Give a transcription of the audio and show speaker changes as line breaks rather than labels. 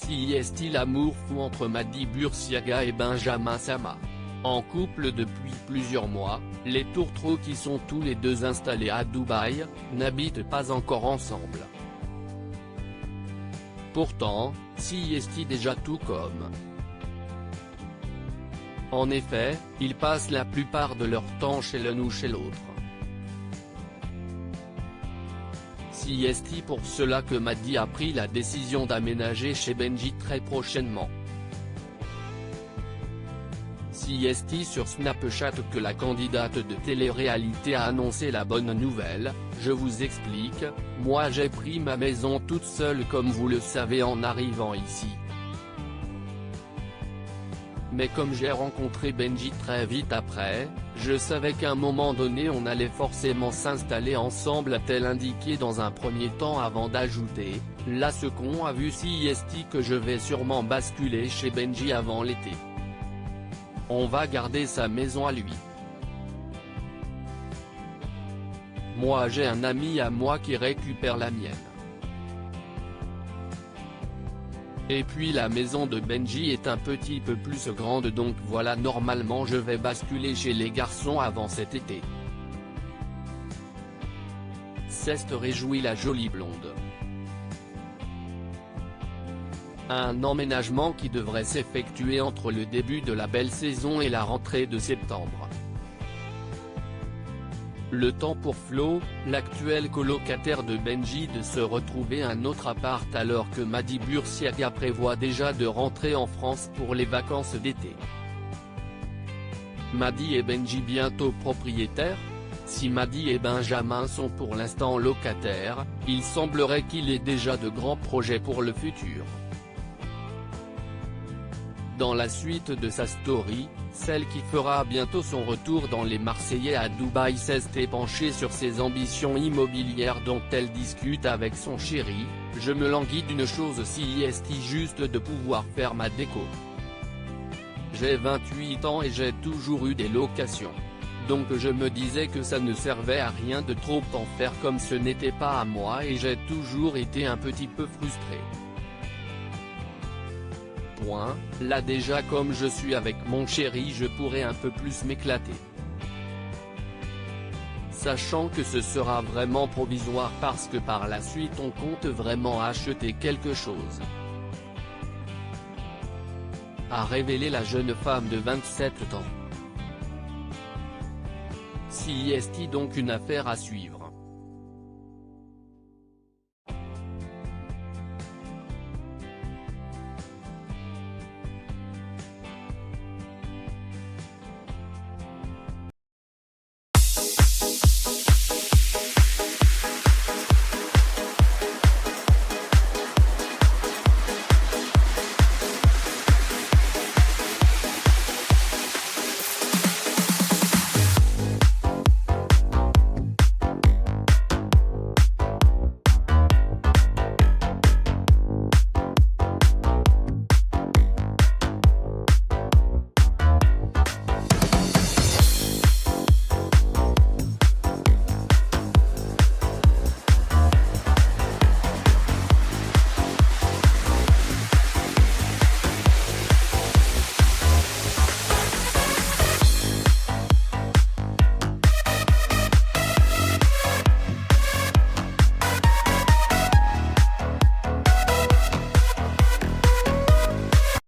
Si est-il l'amour fou entre Mady Bursiaga et Benjamin Sama? En couple depuis plusieurs mois, les tourtereaux qui sont tous les deux installés à Dubaï, n'habitent pas encore ensemble. Pourtant, si est déjà tout comme. En effet, ils passent la plupart de leur temps chez l'un ou chez l'autre. Si est pour cela que Mady a pris la décision d'aménager chez Benji très prochainement. Si est sur Snapchat que la candidate de télé-réalité a annoncé la bonne nouvelle, je vous explique, moi j'ai pris ma maison toute seule comme vous le savez en arrivant ici. Mais comme j'ai rencontré Benji très vite après, je savais qu'à un moment donné on allait forcément s'installer ensemble, a-t-elle indiqué dans un premier temps avant d'ajouter, là ce con a vu si est que je vais sûrement basculer chez Benji avant l'été. On va garder sa maison à lui. Moi j'ai un ami à moi qui récupère la mienne. Et puis la maison de Benji est un petit peu plus grande donc voilà normalement je vais basculer chez les garçons avant cet été. S'est réjouit la jolie blonde. Un emménagement qui devrait s'effectuer entre le début de la belle saison et la rentrée de septembre. Le temps pour Flo, l'actuel colocataire de Benji, de se retrouver un autre appart alors que Mady Bursiaga prévoit déjà de rentrer en France pour les vacances d'été. Mady et Benji bientôt propriétaires? Si Mady et Benjamin sont pour l'instant locataires, il semblerait qu'il ait déjà de grands projets pour le futur. Dans la suite de sa story, celle qui fera bientôt son retour dans les Marseillais à Dubaï s'est penchée sur ses ambitions immobilières dont elle discute avec son chéri. Je me languis d'une chose si est juste de pouvoir faire ma déco. J'ai 28 ans et j'ai toujours eu des locations. Donc je me disais que ça ne servait à rien de trop en faire comme ce n'était pas à moi et j'ai toujours été un petit peu frustré. Là déjà comme je suis avec mon chéri je pourrais un peu plus m'éclater. Sachant que ce sera vraiment provisoire parce que par la suite on compte vraiment acheter quelque chose. A révélé la jeune femme de 27 ans. Si est donc une affaire à suivre.